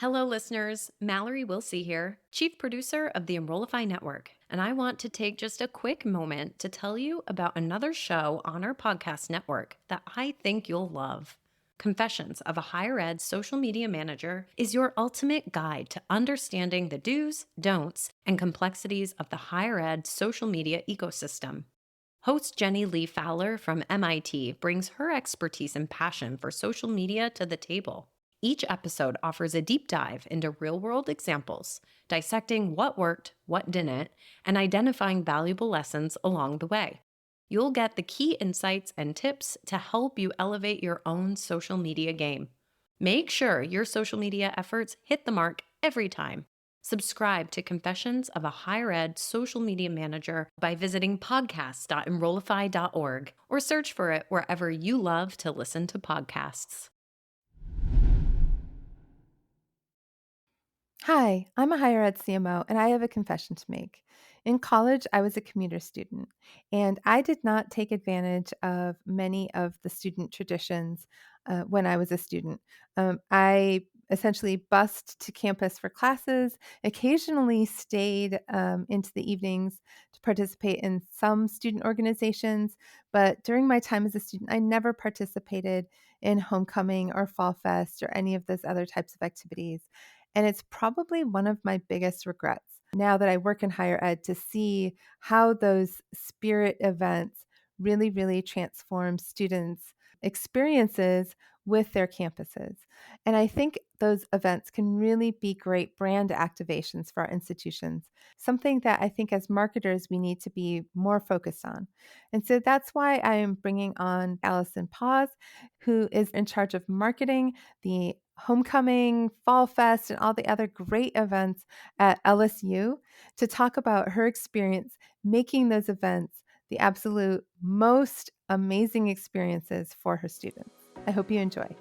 Hello, listeners. Mallory Wilsey here, Chief Producer of the Enrollify Network, and I want to take just a quick moment to tell you about another show on our podcast network that I think you'll love. Confessions of a Higher Ed Social Media Manager is your ultimate guide to understanding the do's, don'ts, and complexities of the higher ed social media ecosystem. Host Jenny Lee Fowler from MIT brings her expertise and passion for social media to the table. Each episode offers a deep dive into real world examples, dissecting what worked, what didn't, and identifying valuable lessons along the way. You'll get the key insights and tips to help you elevate your own social media game. Make sure your social media efforts hit the mark every time. Subscribe to Confessions of a Higher Ed Social Media Manager by visiting podcast.enrollify.org or search for it wherever you love to listen to podcasts. Hi, I'm a higher ed CMO and I have a confession to make. In college, I was a commuter student and I did not take advantage of many of the student traditions when I was a student. I essentially bused to campus for classes, occasionally stayed into the evenings to participate in some student organizations, but during my time as a student, I never participated in homecoming or fall fest or any of those other types of activities. And it's probably one of my biggest regrets now that I work in higher ed to see how those spirit events really, really transform students' experiences with their campuses. And I think those events can really be great brand activations for our institutions, something that I think as marketers we need to be more focused on. And so that's why I am bringing on Alison Paz, who is in charge of marketing the Homecoming, Fall Fest, and all the other great events at LSU to talk about her experience making those events the absolute most amazing experiences for her students. I hope you enjoy.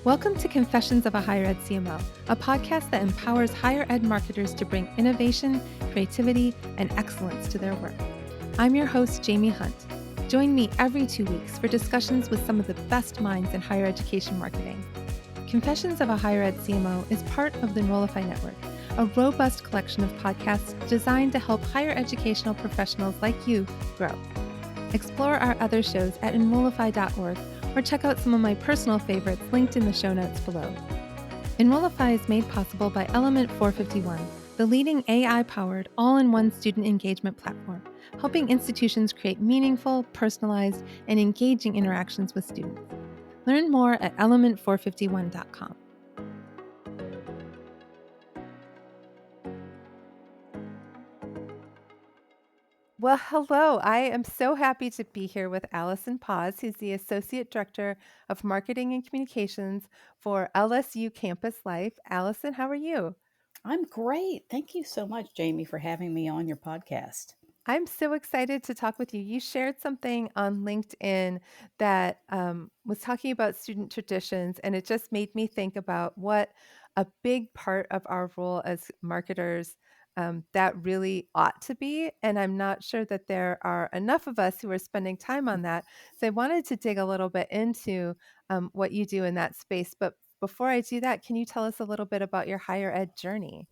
Welcome to Confessions of a Higher Ed CMO, a podcast that empowers higher ed marketers to bring innovation, creativity, and excellence to their work. I'm your host, Jaime Hunt. Join me every 2 weeks for discussions with some of the best minds in higher education marketing. Confessions of a Higher Ed CMO is part of the Enrollify Network, a robust collection of podcasts designed to help higher educational professionals like you grow. Explore our other shows at enrollify.org or check out some of my personal favorites linked in the show notes below. Enrollify is made possible by Element 451, the leading AI-powered all-in-one student engagement platform, helping institutions create meaningful, personalized, and engaging interactions with students. Learn more at element451.com. Well, hello. I am so happy to be here with Alison Paz, who's the Associate Director of Marketing and Communications for LSU Campus Life. Alison, how are you? I'm great. Thank you so much, Jamie, for having me on your podcast. I'm so excited to talk with you. You shared something on LinkedIn that was talking about student traditions, and it just made me think about what a big part of our role as marketers that really ought to be. And I'm not sure that there are enough of us who are spending time on that. So I wanted to dig a little bit into what you do in that space. But before I do that, can you tell us a little bit about your higher ed journey?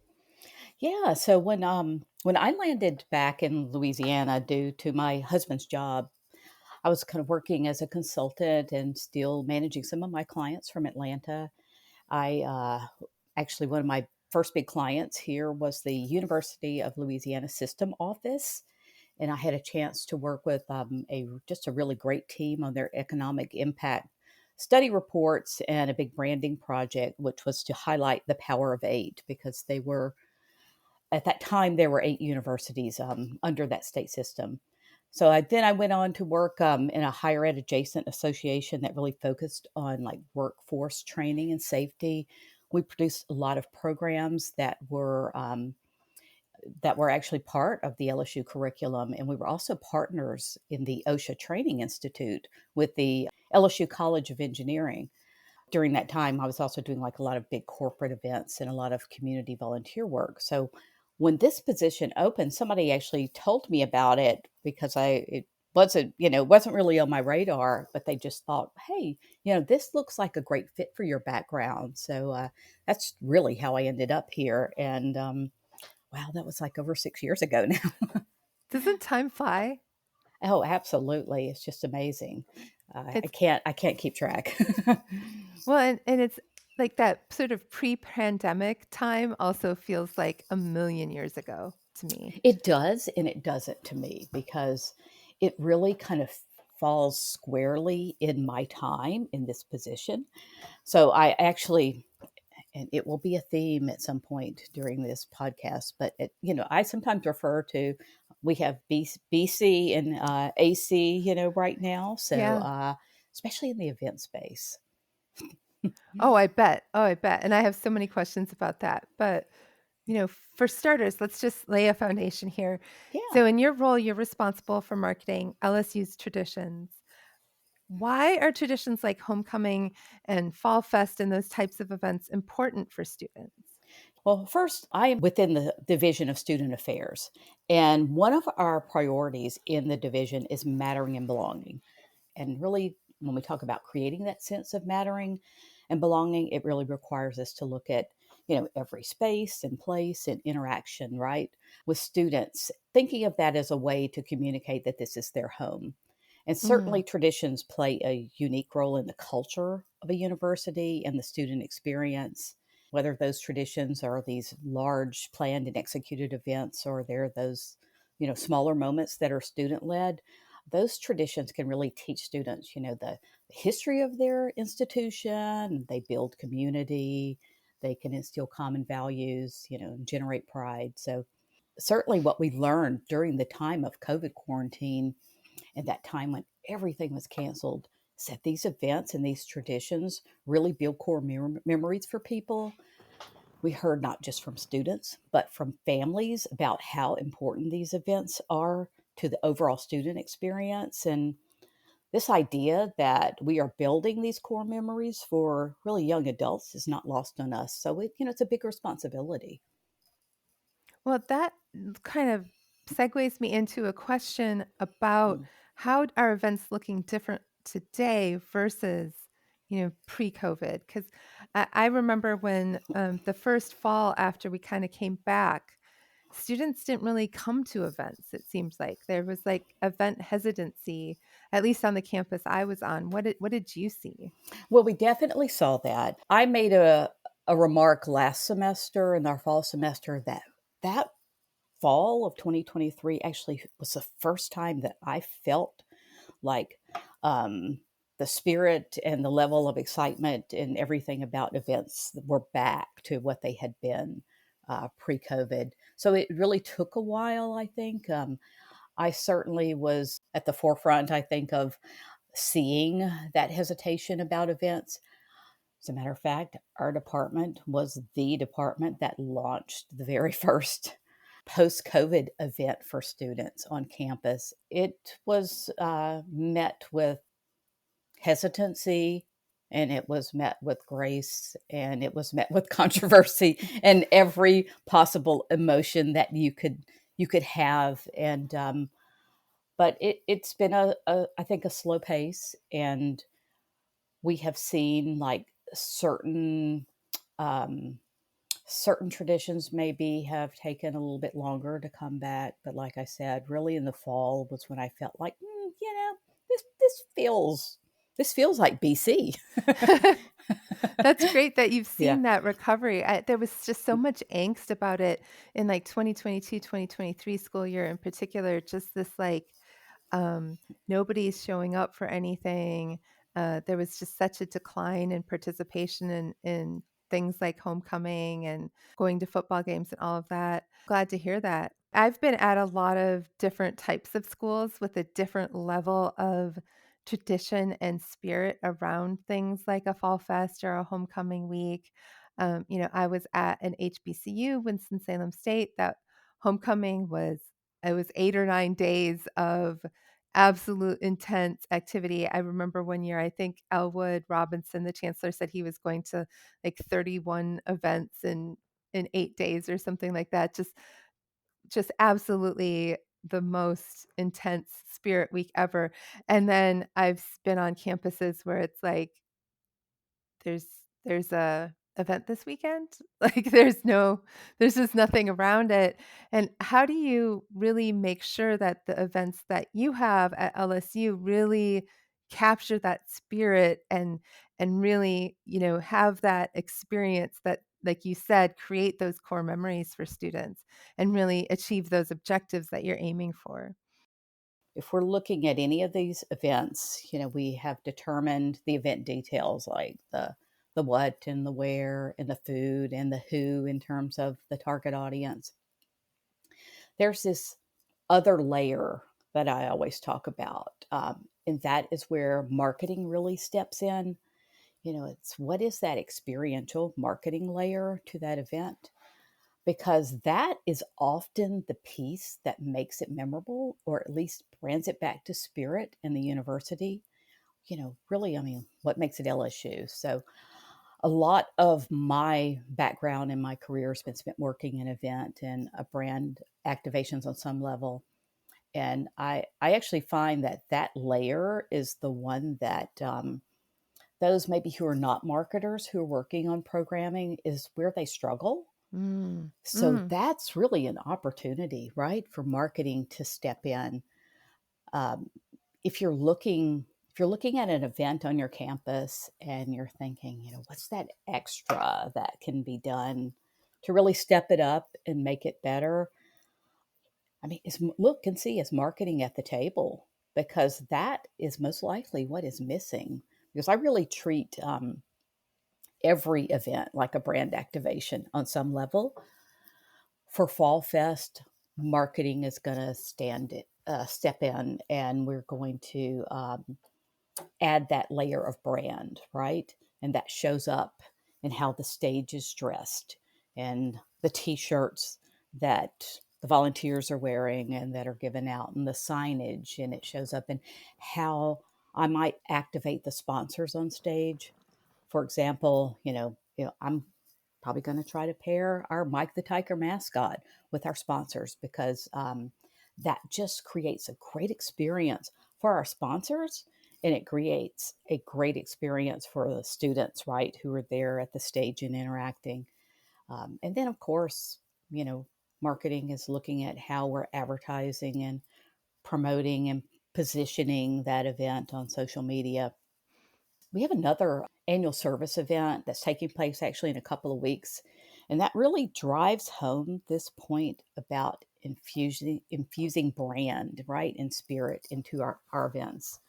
Yeah, so when I landed back in Louisiana due to my husband's job, I was kind of working as a consultant and still managing some of my clients from Atlanta. I actually one of my first big clients here was the University of Louisiana System Office, and I had a chance to work with a just a really great team on their economic impact study reports and a big branding project, which was to highlight the power of eight because they were at that time there were eight universities under that state system. Then I went on to work in a higher ed adjacent association that really focused on like workforce training and safety. We produced a lot of programs that were actually part of the LSU curriculum. And we were also partners in the OSHA Training Institute with the LSU College of Engineering during that time, I was also doing like a lot of big corporate events and a lot of community volunteer work. So when this position opened, somebody actually told me about it because it wasn't really on my radar, but they just thought, hey, this looks like a great fit for your background. So that's really how I ended up here. And wow, that was like over 6 years ago now. Doesn't time fly? Oh, absolutely. It's just amazing. I It's can't keep track. well, and it's like that sort of pre-pandemic time also feels like a million years ago to me. It does, and it doesn't to me because it really kind of falls squarely in my time in this position. So I actually, and it will be a theme at some point during this podcast, but I sometimes refer to we have BC and AC, right now. So Yeah. especially in the event space. Oh, I bet. Oh, I bet. And I have so many questions about that. But, for starters, let's just lay a foundation here. Yeah. So, in your role, you're responsible for marketing LSU's traditions. Why are traditions like homecoming and fall fest and those types of events important for students? Well, first, I am within the Division of Student Affairs, and one of our priorities in the division is mattering and belonging. And really, when we talk about creating that sense of mattering and belonging, it really requires us to look at, every space and place and interaction, right, with students, thinking of that as a way to communicate that this is their home. And certainly, Mm. traditions play a unique role in the culture of a university and the student experience. Whether those traditions are these large planned and executed events or they're those, smaller moments that are student led, those traditions can really teach students, the history of their institution. They build community, they can instill common values, and generate pride. So, certainly, what we learned during the time of COVID quarantine and that time when everything was canceled is that these events and these traditions really build core memories for people. We heard not just from students, but from families about how important these events are to the overall student experience. And this idea that we are building these core memories for really young adults is not lost on us. So it's a big responsibility. Well, that kind of segues me into a question about Mm. how are events looking different today versus, pre-COVID? Because I remember when the first fall after we kind of came back, students didn't really come to events. It seems like there was like event hesitancy, at least on the campus I was on. What did you see? Well, we definitely saw that. I made a remark last semester in our fall semester that fall of 2023 actually was the first time that I felt like um, the spirit and the level of excitement and everything about events were back to what they had been pre-COVID. So it really took a while, I think. I certainly was at the forefront, I think, of seeing that hesitation about events. As a matter of fact, our department was the department that launched the very first post COVID event for students on campus. It was met with hesitancy, and it was met with grace, and it was met with controversy and every possible emotion that you could have. And but it's been I think a slow pace, and we have seen like um, certain traditions maybe have taken a little bit longer to come back. But like I said, really in the fall was when I felt like, this feels like BC. That's great that you've Yeah. seen that recovery. There was just so much angst about it in like 2022, 2023 school year in particular, just this like nobody's showing up for anything. There was just such a decline in participation in things like homecoming and going to football games and all of that. Glad to hear that. I've been at a lot of different types of schools with a different level of tradition and spirit around things like a fall fest or a homecoming week. I was at an HBCU, Winston-Salem State, that homecoming was it was 8 or 9 days of absolute intense activity. I remember one year, I think Elwood Robinson, the chancellor, said he was going to like 31 events in 8 days or something like that. Just absolutely the most intense spirit week ever. And then I've been on campuses where it's like there's there's a event this weekend. Like there's just nothing around it. And how do you really make sure that the events that you have at LSU really capture that spirit and really, have that experience that, like you said, create those core memories for students and really achieve those objectives that you're aiming for? If we're looking at any of these events, we have determined the event details like the what and the where and the food and the who in terms of the target audience. There's this other layer that I always talk about, and that is where marketing really steps in. It's what is that experiential marketing layer to that event? Because that is often the piece that makes it memorable or at least brands it back to spirit in the university. Really, I mean, what makes it LSU? So, a lot of my background in my career has been spent working in event and brand activations on some level. And I actually find that that layer is the one that those maybe who are not marketers who are working on programming is where they struggle. Mm, So mm, that's really an opportunity, right, for marketing to step in. Um, if you're looking if you're looking at an event on your campus and you're thinking, what's that extra that can be done to really step it up and make it better? I mean, look and see is marketing at the table because that is most likely what is missing. Because I really treat every event like a brand activation on some level. For Fall Fest, marketing is going to step in, and we're going to add that layer of brand, right? And that shows up in how the stage is dressed and the T-shirts that the volunteers are wearing and that are given out, and the signage, and it shows up in how I might activate the sponsors on stage. For example, I'm probably going to try to pair our Mike the Tiger mascot with our sponsors because that just creates a great experience for our sponsors, and it creates a great experience for the students, right, who are there at the stage and interacting. And then, of course, you know, marketing is looking at how we're advertising and promoting and positioning that event on social media. We have another annual service event that's taking place actually in a couple of weeks. And that really drives home this point about infusing brand, right, and spirit into our events.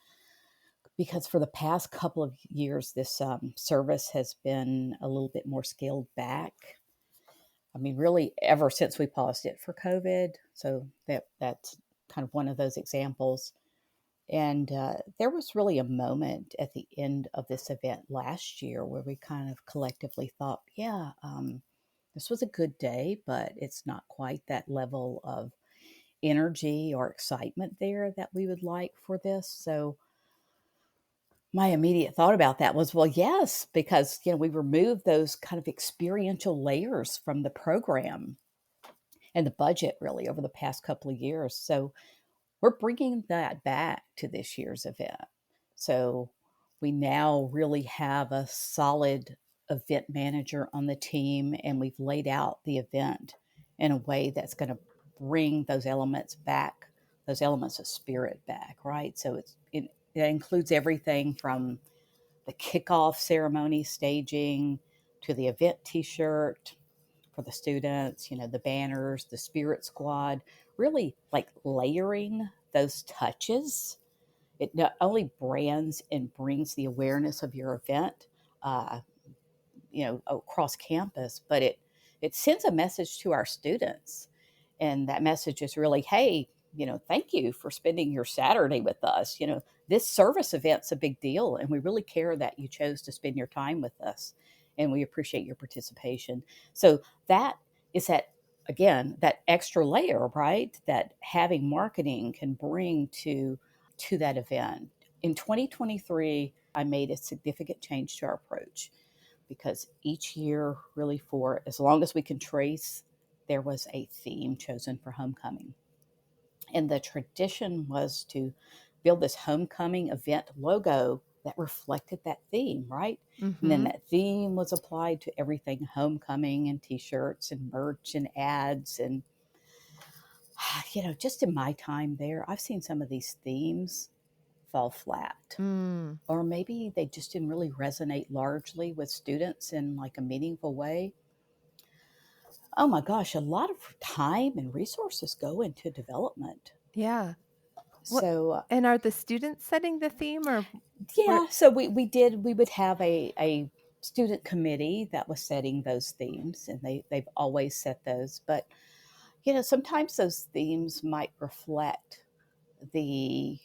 Because for the past couple of years, this service has been a little bit more scaled back. I mean, really, ever since we paused it for COVID. So that's kind of one of those examples. And there was really a moment at the end of this event last year where we kind of collectively thought, yeah, this was a good day, but it's not quite that level of energy or excitement there that we would like for this. So my immediate thought about that was, well, yes, because we removed those kind of experiential layers from the program and the budget really over the past couple of years. So we're bringing that back to this year's event. So we now really have a solid event manager on the team, and we've laid out the event in a way that's going to bring those elements back, those elements of spirit back, right? So it includes everything from the kickoff ceremony staging to the event t-shirt for the students, the banners, the spirit squad, really like layering those touches. It not only brands and brings the awareness of your event, uh, across campus, but it sends a message to our students, and that message is really, hey, thank you for spending your Saturday with us. This service event's a big deal, and we really care that you chose to spend your time with us, and we appreciate your participation. So that is that again that extra layer, right? That having marketing can bring to to that event. In 2023, I made a significant change to our approach because each year, really, for as long as we can trace, there was a theme chosen for homecoming. And the tradition was to build this homecoming event logo that reflected that theme, right? And then Mhm. that theme was applied to everything homecoming and t shirts and merch and ads. And, just in my time there, I've seen some of these themes fall flat. Mm. Or maybe they just didn't really resonate largely with students in like a meaningful way. Oh my gosh, a lot of time and resources go into development. Yeah. What So and are the students setting the theme or what? yeah, so we would have a student committee that was setting those themes, and they've always set those. But sometimes those themes might reflect the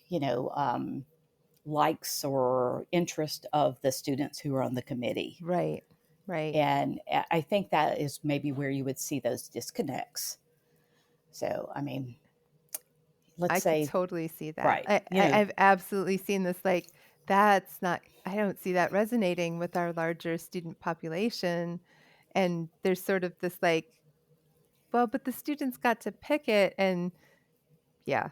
likes or interest of the students who are on the committee. Right. Right. And I think that is maybe where you would see those disconnects. So, I mean, let's I could say, totally see that. right, I've absolutely seen this, like, that's not I don't see that resonating with our larger student population, and there's sort of this, like, "Well, but the students got to pick it," and yeah.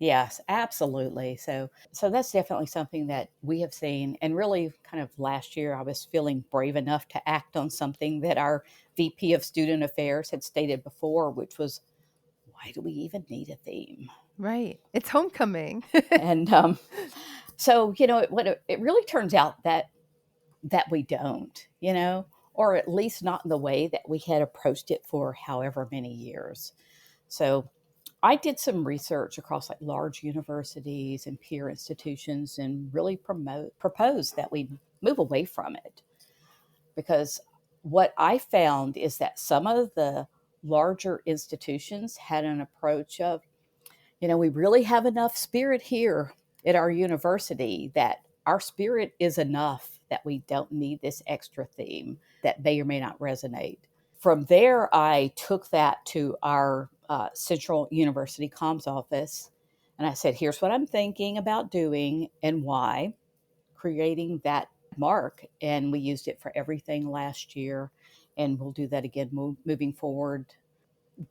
yes, absolutely. So that's definitely something that we have seen. And really, kind of last year, I was feeling brave enough to act on something that our VP of Student Affairs had stated before, which was, why do we even need a theme? Right. It's homecoming. And so, it really turns out that we don't, or at least not in the way that we had approached it for however many years. So I did some research across like large universities and peer institutions and really propose that we move away from it, because what I found is that some of the larger institutions had an approach of, we really have enough spirit here at our university that our spirit is enough that we don't need this extra theme that may or may not resonate. From there, I took that to our Central University comms office and I said, here's what I'm thinking about doing and why, creating that mark. And we used it for everything last year. And we'll do that again moving forward.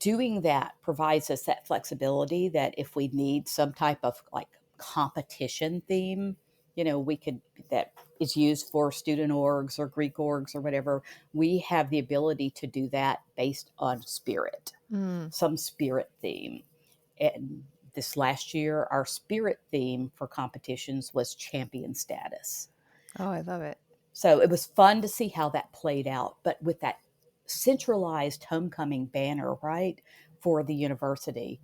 Doing that provides us that flexibility that if we need some type of like competition theme, we could, that is used for student orgs or Greek orgs or whatever, we have the ability to do that based on spirit, Mm. some spirit theme. And this last year, our spirit theme for competitions was champion status. Oh, I love it. So it was fun to see how that played out, but with that centralized homecoming banner, right, for the university.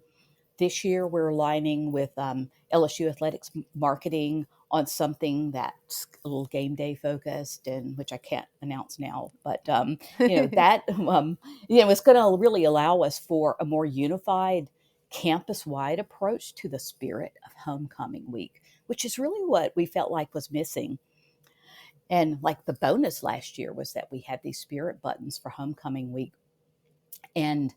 This year, we're aligning with LSU Athletics marketing on something that's a little game day focused, and which I can't announce now. But that it's going to really allow us for a more unified, campus-wide approach to the spirit of homecoming week, which is really what we felt like was missing. And like the bonus last year was that we had these spirit buttons for homecoming week, and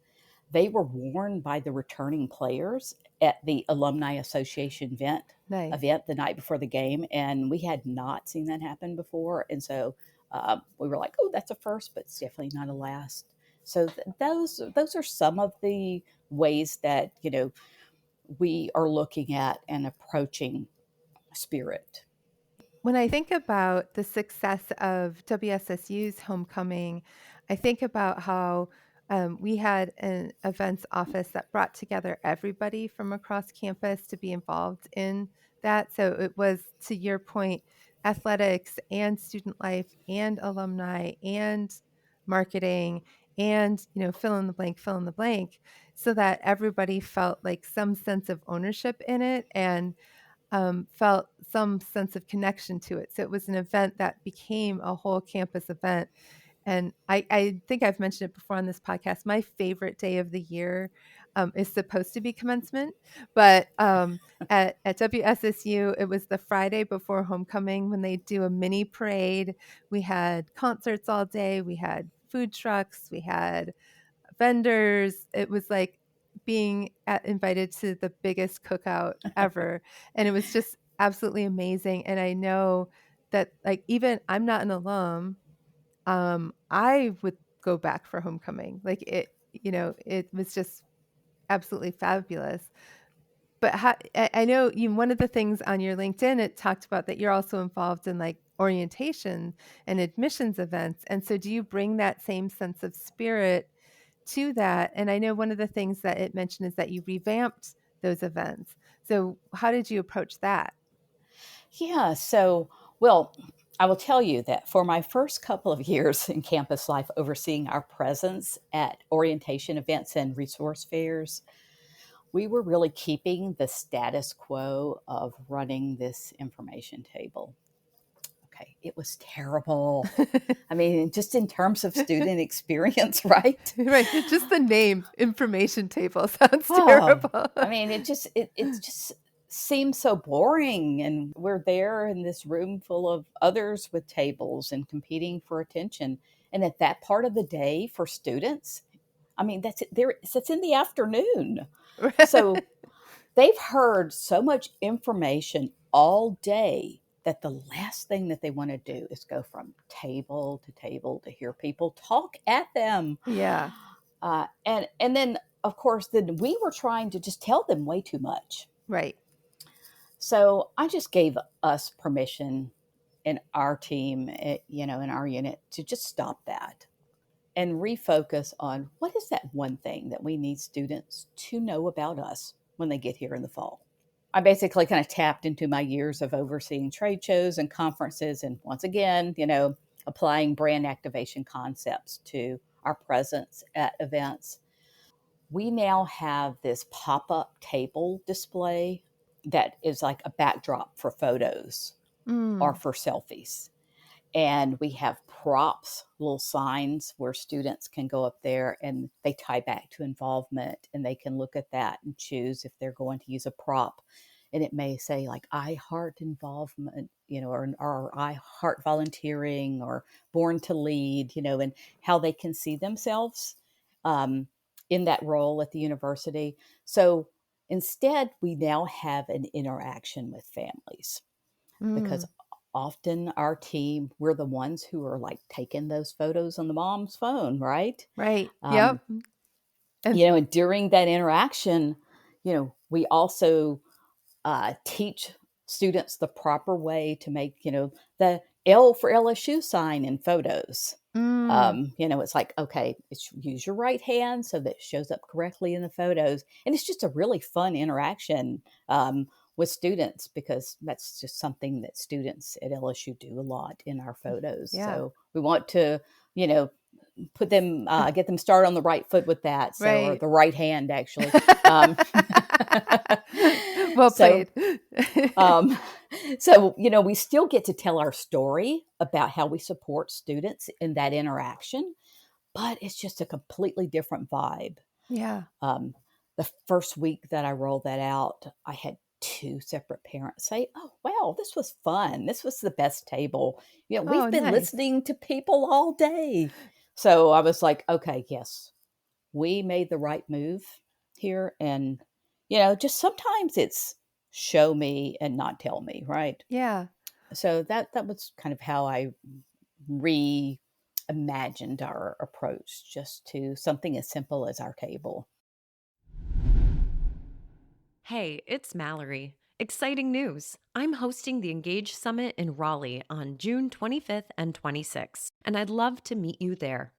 they were worn by the returning players at the Alumni Association Nice. event the night before the game, and we had not seen that happen before. And so we were like, "Oh, that's a first, but it's definitely not a last." So those are some of the ways that we are looking at and approaching spirit. When I think about the success of WSSU's homecoming, I think about how we had an events office that brought together everybody from across campus to be involved in that. So it was, to your point, athletics and student life and alumni and marketing and, fill in the blank, so that everybody felt like some sense of ownership in it and felt some sense of connection to it. So it was an event that became a whole campus event. And I think I've mentioned it before on this podcast. My favorite day of the year is supposed to be commencement, but at WSSU, it was the Friday before homecoming when they do a mini parade. We had concerts all day. We had food trucks. We had vendors. It was like being invited to the biggest cookout ever, and it was just absolutely amazing. And I know that, like, even I'm not an alum, I would go back for homecoming. Like, it was just absolutely fabulous. But I know you one of the things on your LinkedIn, it talked about that you're also involved in, like, orientation and admissions events, and so do you bring that same sense of spirit to that? And I know one of the things that it mentioned is that you revamped those events. So how did you approach that? Yeah. So, well, I will tell you that for my first couple of years in campus life, overseeing our presence at orientation events and resource fairs, we were really keeping the status quo of running this information table. Okay, it was terrible. I mean, just in terms of student experience, right? Right, just the name, information table sounds Oh, terrible. I mean, it just seems so boring, and we're there in this room full of others with tables and competing for attention. And at that part of the day for students, I mean, that's it. There, it's in the afternoon, so they've heard so much information all day that the last thing that they want to do is go from table to table to hear people talk at them. Yeah, And then, of course, then we were trying to just tell them way too much. right. So I just gave us permission in our team, in our unit, to just stop that and refocus on what is that one thing that we need students to know about us when they get here in the fall. I basically kind of tapped into my years of overseeing trade shows and conferences, and once again, applying brand activation concepts to our presence at events. We now have this pop up table display that is like a backdrop for photos or Mm, for selfies. And we have props, little signs where students can go up there and they tie back to involvement, and they can look at that and choose if they're going to use a prop. And it may say like I heart involvement, or I heart volunteering, or born to lead, and how they can see themselves um, in that role at the university. So instead, we now have an interaction with families, because mm, often our team, we're the ones who are like taking those photos on the mom's phone, right? right. Um, Yep. And and during that interaction, we also teach students the proper way to make, the L for LSU sign in photos. mm, It's like, okay, use your right hand so that it shows up correctly in the photos. And it's just a really fun interaction with students, because that's just something that students at LSU do a lot in our photos. yeah. So we want to, you know, get them started on the right foot with that. So, or Right. the right hand, actually. Um, Well so, played. um, so, we still get to tell our story about how we support students in that interaction, but it's just a completely different vibe. Yeah. Um, the first week that I rolled that out, I had two separate parents say, "Oh, wow, this was fun. This was the best table. Oh, We've been nice. listening to people all day." So I was like, okay, yes, we made the right move here. And, just sometimes it's show me and not tell me, right? Yeah. So that was kind of how I reimagined our approach, just to something as simple as our table. Hey, it's Mallory. Exciting news. I'm hosting the Engage Summit in Raleigh on June 25th and 26th, and I'd love to meet you there.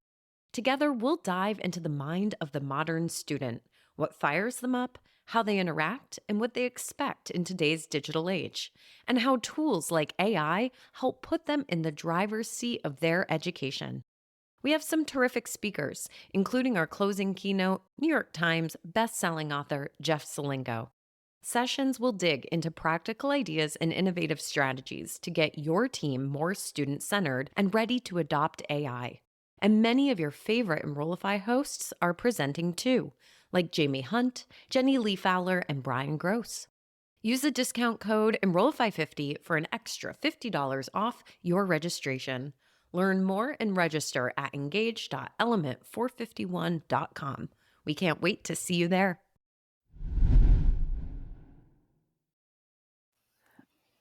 Together, we'll dive into the mind of the modern student, what fires them up, how they interact, and what they expect in today's digital age, and how tools like AI help put them in the driver's seat of their education. We have some terrific speakers, including our closing keynote, New York Times bestselling author Jeff Selingo. Sessions will dig into practical ideas and innovative strategies to get your team more student centered and ready to adopt AI. And many of your favorite Enrollify hosts are presenting too, like Jamie Hunt, Jenny Lee Fowler, and Brian Gross. Use the discount code Enrollify50 for an extra $50 off your registration. Learn more and register at engage.element451.com. We can't wait to see you there.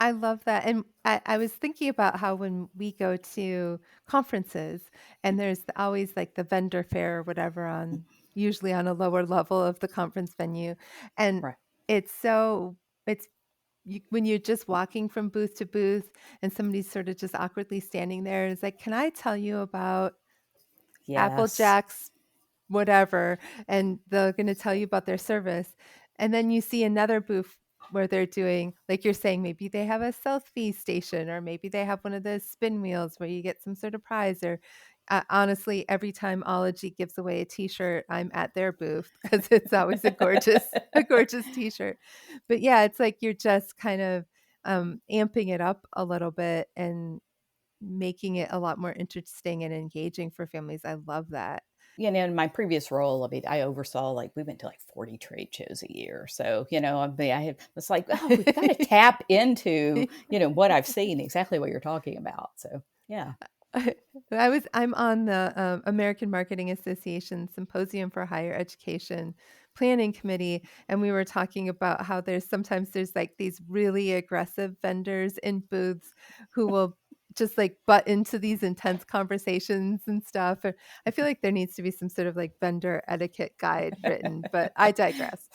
I love that, and I was thinking about how when we go to conferences and there's always, like, the vendor fair or whatever on usually on a lower level of the conference venue, and Right. it's so it's you when you're just walking from booth to booth and somebody's sort of just awkwardly standing there, and it's like, "Can I tell you about Apple Yes. Jacks whatever, and they're gonna tell you about their service, and then you see another booth where they're doing like you're saying, maybe they have a selfie station, or maybe they have one of those spin wheels where you get some sort of prize, or honestly, every time Ology gives away a T-shirt, I'm at their booth because it's always a gorgeous T-shirt. But yeah, it's like you're just kind of, amping it up a little bit and making it a lot more interesting and engaging for families. I love that. You know, in my previous role, I mean, I oversaw like we went to like 40 trade shows a year. So, I mean, I had it's like, oh, we've got to tap into, what I've seen, exactly what you're talking about. So, yeah. I'm on the American Marketing Association Symposium for Higher Education Planning Committee, and we were talking about how there's like these really aggressive vendors in booths who will just like butt into these intense conversations and stuff. And I feel like there needs to be some sort of like vendor etiquette guide written, but I digress.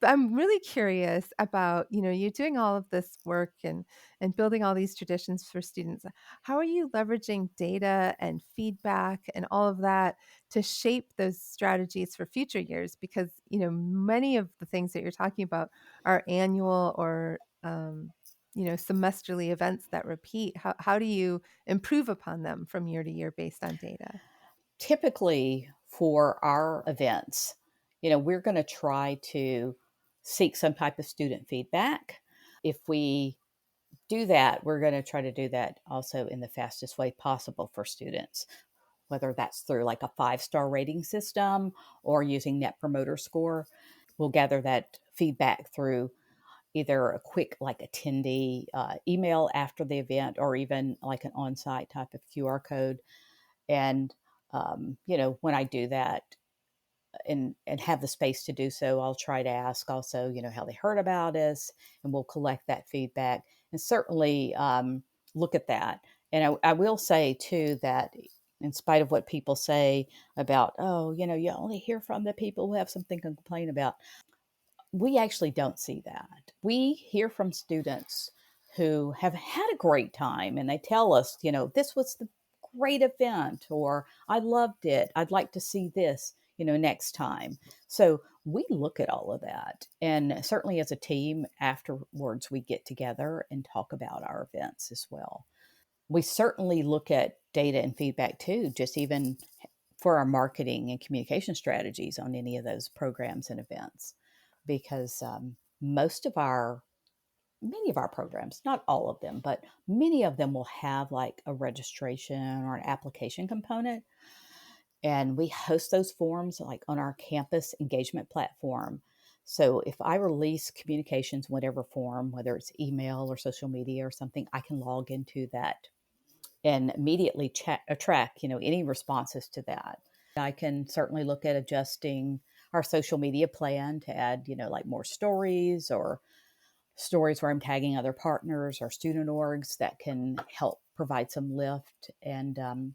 But I'm really curious about, you're doing all of this work and building all these traditions for students. How are you leveraging data and feedback and all of that to shape those strategies for future years? Because, many of the things that you're talking about are annual or, semesterly events that repeat. How do you improve upon them from year to year based on data? Typically, for our events, we're going to try to seek some type of student feedback. If we do that, we're going to try to do that also in the fastest way possible for students, whether that's through like a 5-star rating system or using Net Promoter Score. We'll gather that feedback through either a quick like attendee email after the event or even like an on-site type of QR code. And when I do that and have the space to do so, I'll try to ask also, how they heard about us, and we'll collect that feedback and certainly look at that. And I will say too that in spite of what people say about, oh, you only hear from the people who have something to complain about, we actually don't see that. We hear from students who have had a great time and they tell us, this was the great event, or I loved it. I'd like to see this, next time. So we look at all of that. And certainly as a team, afterwards, we get together and talk about our events as well. We certainly look at data and feedback too, just even for our marketing and communication strategies on any of those programs and events, because most of our many of our programs, not all of them, but many of them will have like a registration or an application component. And we host those forms like on our campus engagement platform. So if I release communications, whatever form, whether it's email or social media or something, I can log into that and immediately track, any responses to that. I can certainly look at adjusting our social media plan to add, like more stories or stories where I'm tagging other partners or student orgs that can help provide some lift. And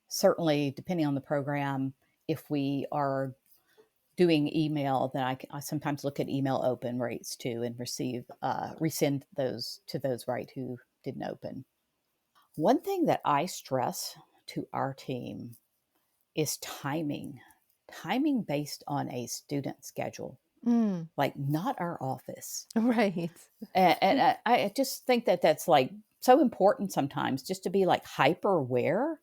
certainly, depending on the program, if we are doing email, then I sometimes look at email open rates too and resend those to those right who didn't open. One thing that I stress to our team is timing based on a student schedule, Mm, like not our office. right. And I just think that that's like so important sometimes just to be like hyper aware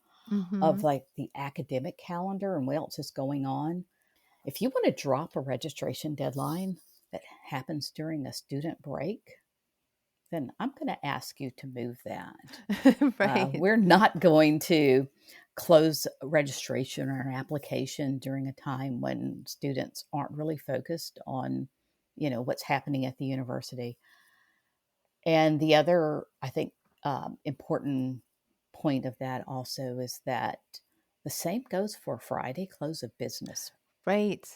of Hmm. like the academic calendar and what else is going on. If you want to drop a registration deadline that happens during a student break, then I'm going to ask you to move that. Right. We're not going to close registration or an application during a time when students aren't really focused on, what's happening at the university. And the other, I think, important point of that also is that the same goes for Friday close of business. Right.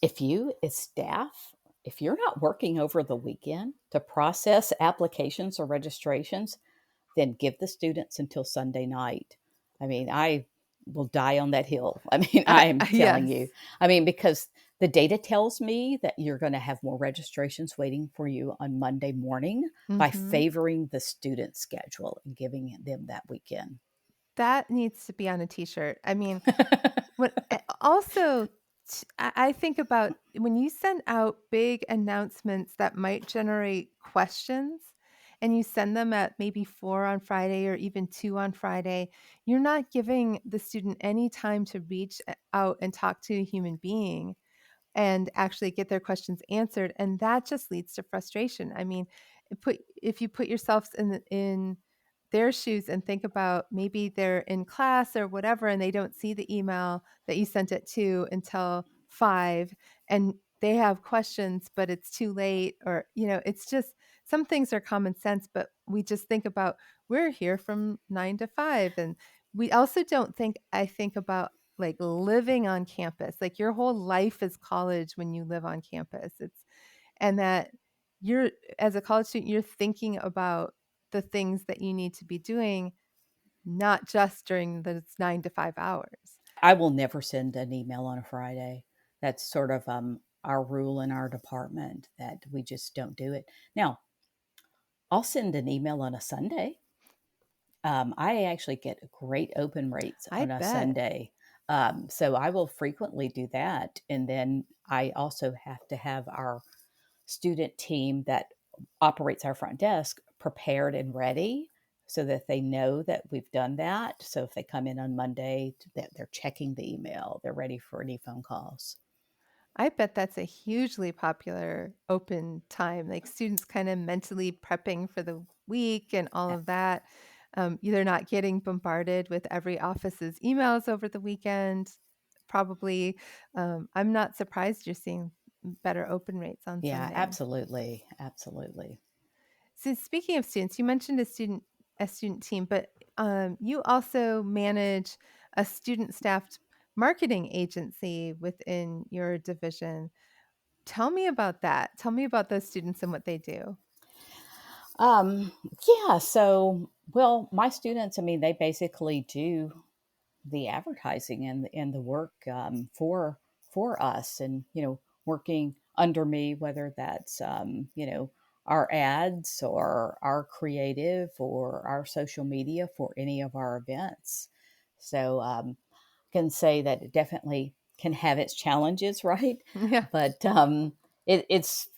If you, as staff, if you're not working over the weekend to process applications or registrations, then give the students until Sunday night. I mean, I will die on that hill. I mean, I'm telling Yes. you. I mean, because the data tells me that you're going to have more registrations waiting for you on Monday morning by Mhm. favoring the student schedule and giving them that weekend. That needs to be on a t-shirt. I mean, what also I think about when you send out big announcements that might generate questions and you send them at maybe 4 on Friday or even 2 on Friday, you're not giving the student any time to reach out and talk to a human being and actually get their questions answered, and that just leads to frustration. I mean, if you put yourselves in their shoes and think about maybe they're in class or whatever and they don't see the email that you sent at 2 until 5 and they have questions but it's too late, or it's just some things are common sense, but we just think about we're here from 9 to 5. And we also don't think I think about like living on campus. Like your whole life is college when you live on campus. And that you're, as a college student, you're thinking about the things that you need to be doing, not just during those 9 to 5 hours. I will never send an email on a Friday. That's sort of our rule in our department that we just don't do it. Now, I'll send an email on a Sunday. I actually get great open rates I on a bet. Sunday. So I will frequently do that. And then I also have to have our student team that operates our front desk prepared and ready so that they know that we've done that. So if they come in on Monday, that they're checking the email, they're ready for any phone calls. I bet that's a hugely popular open time, like students kind of mentally prepping for the week and all of that. They're not getting bombarded with every office's emails over the weekend. Probably, I'm not surprised you're seeing better open rates on Yeah, Sundays. absolutely. Absolutely. So speaking of students, you mentioned a student team, but you also manage a student staffed marketing agency within your division. Tell me about that. Tell me about those students and what they do. Um, yeah, so well, my students, I mean, they basically do the advertising and the work for us, and working under me, whether that's our ads or our creative or our social media for any of our events. So can say that it definitely can have its challenges, right? Yeah. But it's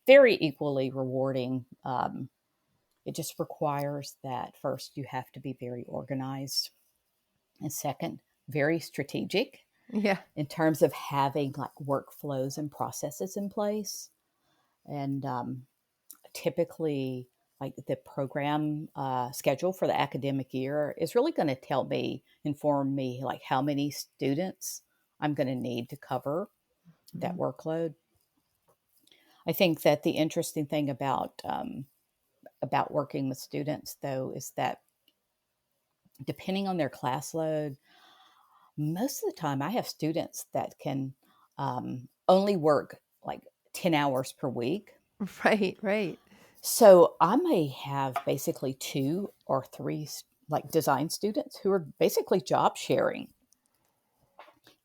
very equally rewarding. It just requires that first you have to be very organized, and second, very strategic Yeah. in terms of having like workflows and processes in place. And typically, like the program schedule for the academic year is really going to inform me like how many students I'm going to need to cover that Mhm. workload. I think that the interesting thing about working with students, though, is that depending on their class load, most of the time I have students that can only work like 10 hours per week. Right, right. So I may have basically two or three like design students who are basically job sharing.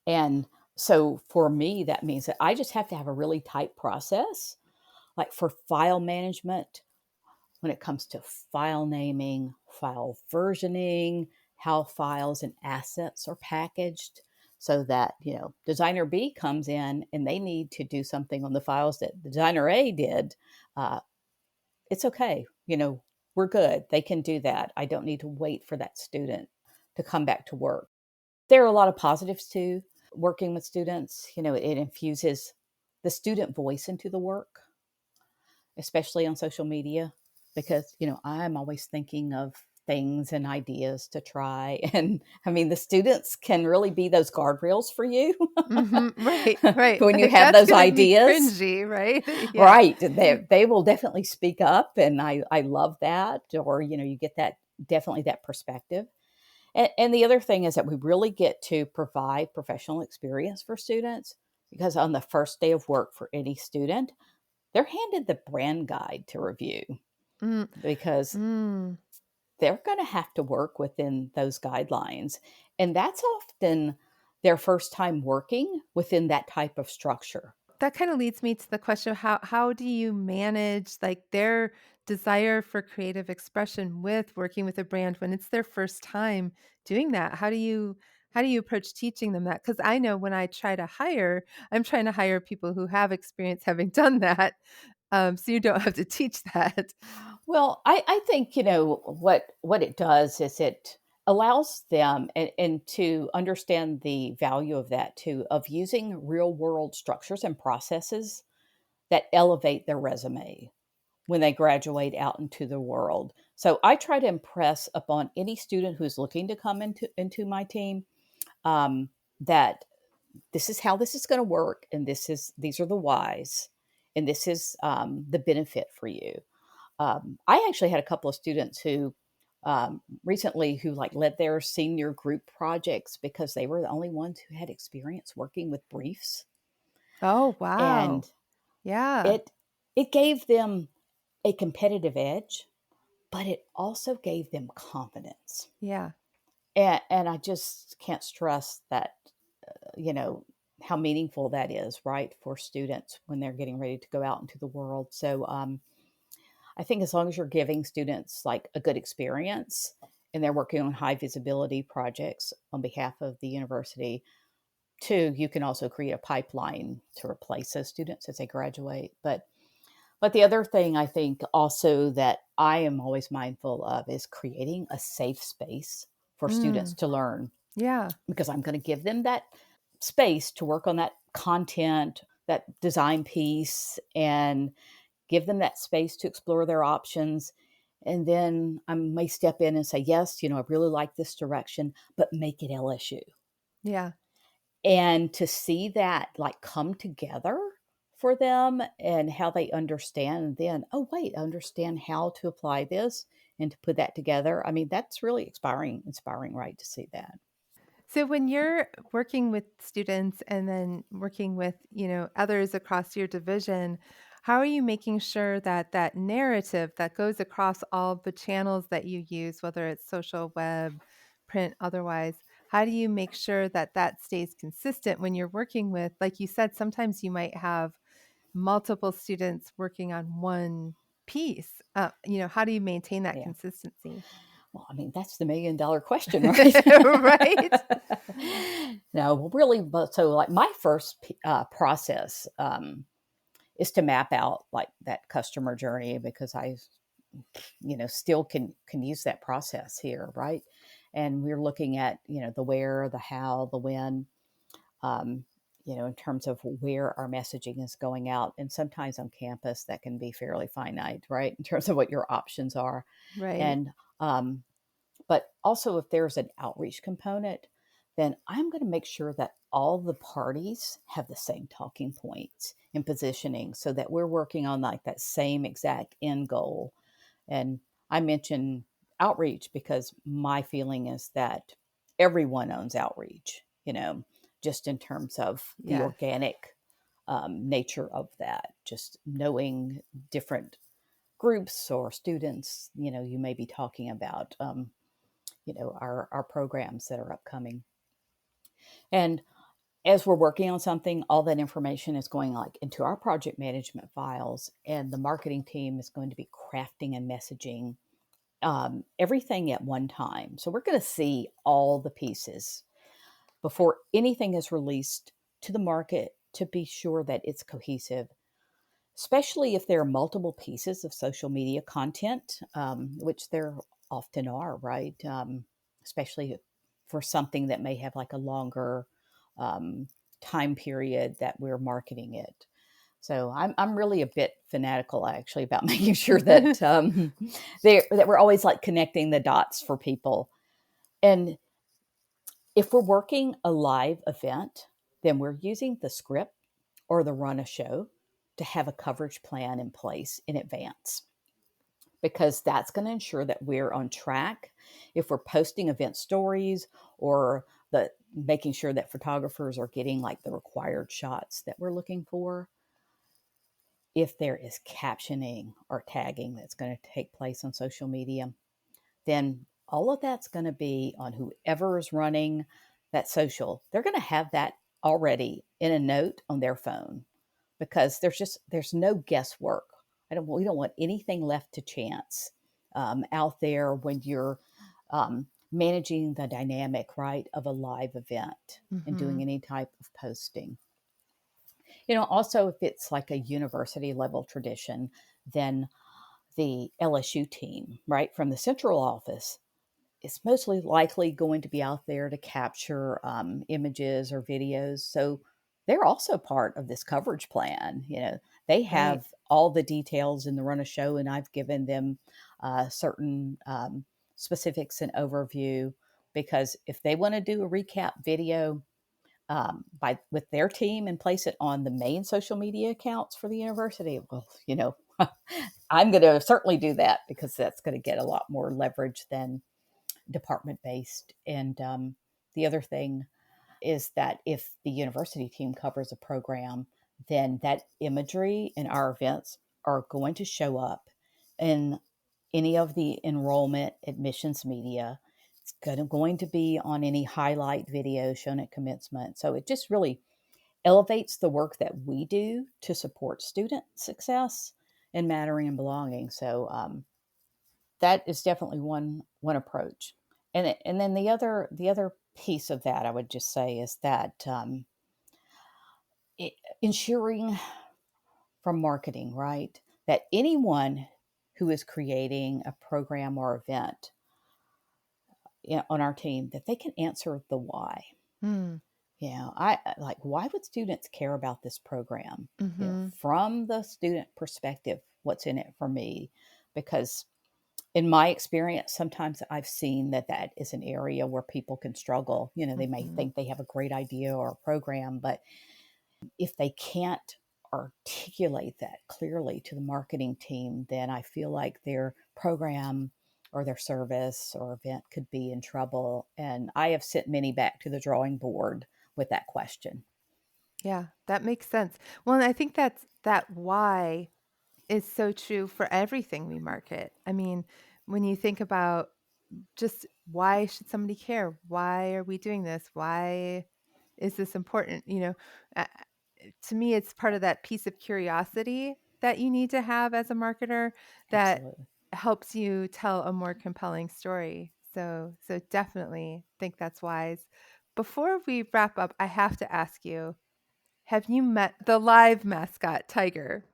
And so for me, that means that I just have to have a really tight process, like for file management, when it comes to file naming, file versioning, how files and assets are packaged, so that, designer B comes in and they need to do something on the files that designer A did. Uh, it's okay. We're good. They can do that. I don't need to wait for that student to come back to work. There are a lot of positives too. Working with students, it infuses the student voice into the work, especially on social media, because I'm always thinking of things and ideas to try. And I mean, the students can really be those guardrails for you Right, right. when you Like, have that's those gonna be ideas. cringy, right? Yeah. Right, they will definitely speak up, and I love that. Or you get that, definitely that perspective. And the other thing is that we really get to provide professional experience for students, because on the first day of work for any student, they're handed the brand guide to review Mm, because mm. they're going to have to work within those guidelines. And that's often their first time working within that type of structure. That kinda leads me to the question of how do you manage, like, their desire for creative expression with working with a brand when it's their first time doing that? How do you approach teaching them that? Because I know when I try to hire, I'm trying to hire people who have experience having done that, so you don't have to teach that. Well, I think, what it does is it allows them and to understand the value of that too, of using real world structures and processes that elevate their resume when they graduate out into the world. So I try to impress upon any student who's looking to come into my team, um, that this is how this is going to work, and these are the whys, and this is the benefit for you. I actually had a couple of students who recently who like led their senior group projects because they were the only ones who had experience working with briefs, Oh, wow. and Yeah. it it gave them a competitive edge, but it also gave them confidence. Yeah. And I just can't stress that, you know, how meaningful that is, right, for students when they're getting ready to go out into the world. So I think as long as you're giving students like a good experience and they're working on high visibility projects on behalf of the university, too, you can also create a pipeline to replace those students as they graduate. But the other thing I think also that I am always mindful of is creating a safe space for students Mm. to learn, Yeah. because I'm going to give them that space to work on that content, that design piece, and give them that space to explore their options. And then I may step in and say, yes, I really like this direction, but make it LSU. Yeah. And to see that like come together for them and how they understand, and then, oh, wait, understand how to apply this and to put that together. I mean, that's really inspiring, right? To see that. So when you're working with students and then working with, others across your division, how are you making sure that that narrative that goes across all the channels that you use, whether it's social, web, print, otherwise, how do you make sure that that stays consistent when you're working with, like you said, sometimes you might have multiple students working on one piece. How do you maintain that Yeah. consistency? Well, I mean, that's the $1,000,000 question, right? Right? No, well, really, but so like my first process is to map out like that customer journey, because I, still can use that process here, right? And we're looking at, the where, the how, the when, um, in terms of where our messaging is going out. And sometimes on campus that can be fairly finite, right? In terms of what your options are. Right. And but also, if there's an outreach component, then I'm going to make sure that all the parties have the same talking points and positioning so that we're working on like that same exact end goal. And I mention outreach because my feeling is that everyone owns outreach, just in terms of the Yes. organic nature of that, just knowing different groups or students, you may be talking about. Our programs that are upcoming. And as we're working on something, all that information is going like into our project management files, and the marketing team is going to be crafting and messaging everything at one time. So we're going to see all the pieces before anything is released to the market to be sure that it's cohesive, especially if there are multiple pieces of social media content, which there often are, right? Especially for something that may have like a longer um, time period that we're marketing it. So I'm really a bit fanatical actually about making sure that that we're always like connecting the dots for people. And if we're working a live event, then we're using the script or the run a show to have a coverage plan in place in advance, because that's going to ensure that we're on track. If we're posting event stories or the making sure that photographers are getting like the required shots that we're looking for. If there is captioning or tagging that's going to take place on social media, then all of that's going to be on whoever is running that social. They're going to have that already in a note on their phone, because there's no guesswork. We don't want anything left to chance out there when you're managing the dynamic, right, of a live event and Mm-hmm. doing any type of posting. Also, if it's like a university level tradition, then the LSU team, right, from the central office, is mostly likely going to be out there to capture images or videos. So they're also part of this coverage plan. They Right. have all the details in the run of show, and I've given them certain specifics and overview, because if they want to do a recap video with their team and place it on the main social media accounts for the university, well, I'm going to certainly do that, because that's going to get a lot more leverage than department based. And the other thing is that if the university team covers a program, then that imagery in our events are going to show up in any of the enrollment admissions media. It's going to be on any highlight video shown at commencement. So it just really elevates the work that we do to support student success and mattering and belonging. So that is definitely one approach. And then the other piece of that, I would just say, is that ensuring from marketing, right, that anyone who is creating a program or event on our team, that they can answer the why. Mm. I like, why would students care about this program? Mm-hmm. From the student perspective, what's in it for me? Because in my experience, sometimes I've seen that is an area where people can struggle. They may Mm-hmm. think they have a great idea or a program, but if they can't articulate that clearly to the marketing team, then I feel like their program or their service or event could be in trouble. And I have sent many back to the drawing board with that question. Yeah, that makes sense. Well, and I think that why is so true for everything we market. I mean, when you think about just why should somebody care? Why are we doing this? Why is this important? Uh, to me, it's part of that piece of curiosity that you need to have as a marketer that Absolutely. helps you tell a more compelling story. So definitely think that's wise. Before we wrap up, I have to ask you, have you met the live mascot, Tiger?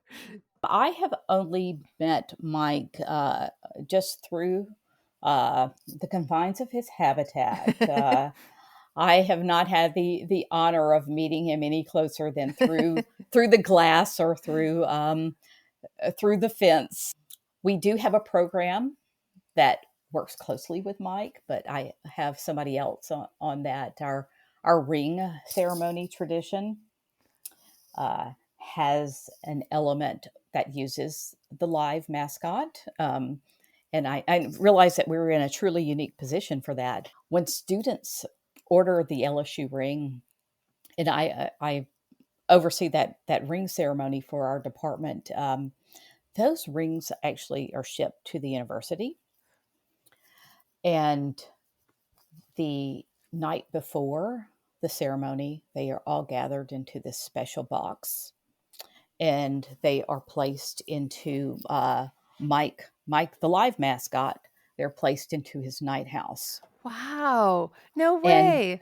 I have only met Mike just through the confines of his habitat. I have not had the honor of meeting him any closer than through the glass or through the fence. We do have a program that works closely with Mike, but I have somebody else on that. Our ring ceremony tradition has an element that uses the live mascot. And I realized that we were in a truly unique position for that. When students order the LSU ring, and I oversee that ring ceremony for our department, those rings actually are shipped to the university. And the night before the ceremony, they are all gathered into this special box, and they are placed into Mike, the live mascot. They're placed into his night house, Wow. No and way.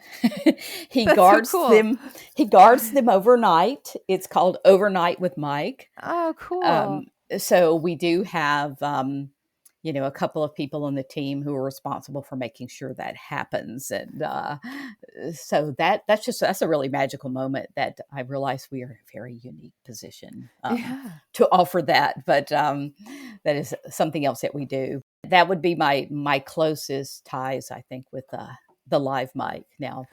he That's so guards cool. them. He guards them overnight. It's called Overnight with Mike. Oh, cool. Um, so we do have, a couple of people on the team who are responsible for making sure that happens, and so that's a really magical moment that I realize we are in a very unique position Yeah. to offer that. But that is something else that we do. That would be my closest ties, I think, with the live mic. Now,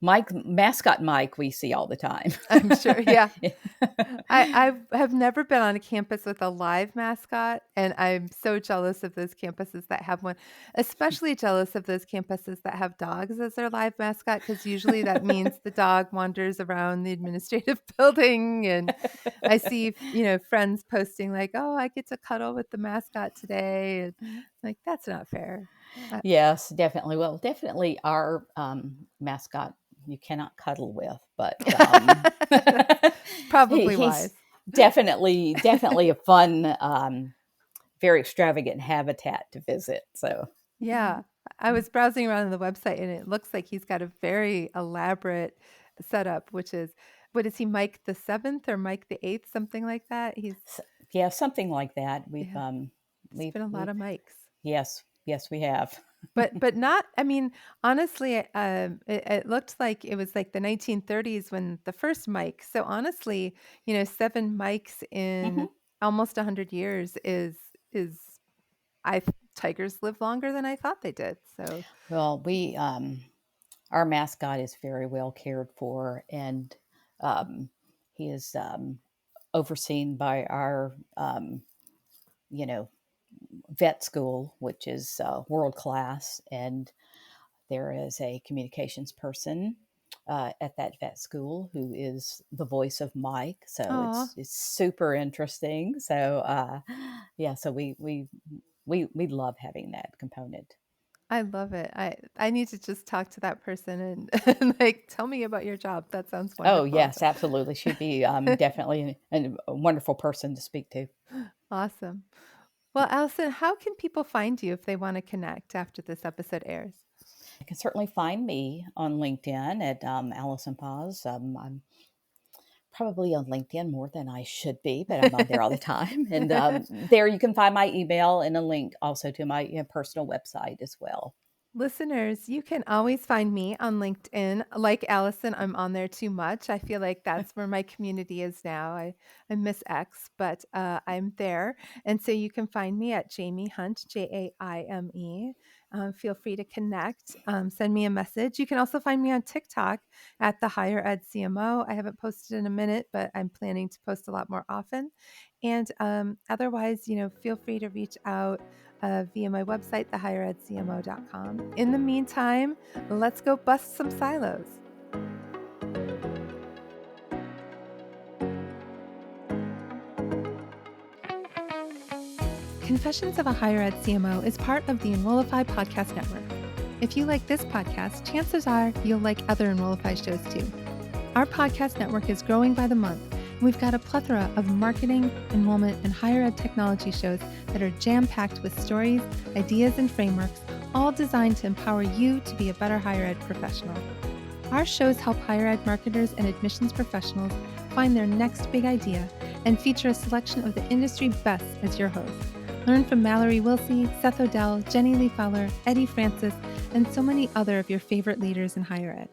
Mascot Mike, we see all the time. I'm sure. Yeah. I have never been on a campus with a live mascot, and I'm so jealous of those campuses that have one, especially jealous of those campuses that have dogs as their live mascot, because usually that means the dog wanders around the administrative building. And I see, friends posting like, oh, I get to cuddle with the mascot today. And like, that's not fair. Yes, definitely. Well, definitely our mascot you cannot cuddle with, but That's probably he's wise. definitely a fun, very extravagant habitat to visit. So, Yeah. I was browsing around on the website and it looks like he's got a very elaborate setup, which is, what is he, Mike the 7th or Mike the 8th, something like that? yeah, something like that. Yeah, it's been a lot We've of Mikes. yes, we have. But not, I mean, honestly, it looked like it was like the 1930s when the first Mike. So honestly, 7 Mikes in Hmm. almost 100 years is I tigers live longer than I thought they did. So Well, we our mascot is very well cared for, and um, he is overseen by our you know vet school, which is world class, and there is a communications person at that vet school who is the voice of Mike. So aw. it's super interesting. So yeah, so we love having that component. I love it. I need to just talk to that person and, and like tell me about your job. That sounds Oh wonderful. yes, absolutely. She'd be definitely a wonderful person to speak to. Awesome. Well, Allison, how can people find you if they want to connect after this episode airs? You can certainly find me on LinkedIn at Alison Paz. I'm probably on LinkedIn more than I should be, but I'm on there all the time. And there you can find my email and a link also to my personal website as well. Listeners, you can always find me on LinkedIn. Like Allison, I'm on there too much. I feel like that's where my community is now. I miss X, but I'm there. And so you can find me at Jaime Hunt, Jaime. Feel free to connect, send me a message. You can also find me on TikTok at the Higher Ed CMO. I haven't posted in a minute, but I'm planning to post a lot more often. And otherwise, feel free to reach out via my website, thehigheredcmo.com. In the meantime, let's go bust some silos. Confessions of a Higher Ed CMO is part of the Enrollify podcast network. If you like this podcast, chances are you'll like other Enrollify shows too. Our podcast network is growing by the month, and we've got a plethora of marketing, enrollment, and higher ed technology shows that are jam-packed with stories, ideas, and frameworks, all designed to empower you to be a better higher ed professional. Our shows help higher ed marketers and admissions professionals find their next big idea and feature a selection of the industry best as your hosts. Learn from Mallory Wilsey, Seth Odell, Jenny Lee Fowler, Eddie Francis, and so many other of your favorite leaders in higher ed.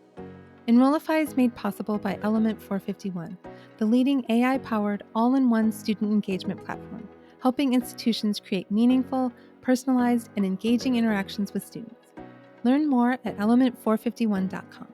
Enrollify is made possible by Element 451, the leading AI-powered all-in-one student engagement platform, helping institutions create meaningful, personalized, and engaging interactions with students. Learn more at element451.com.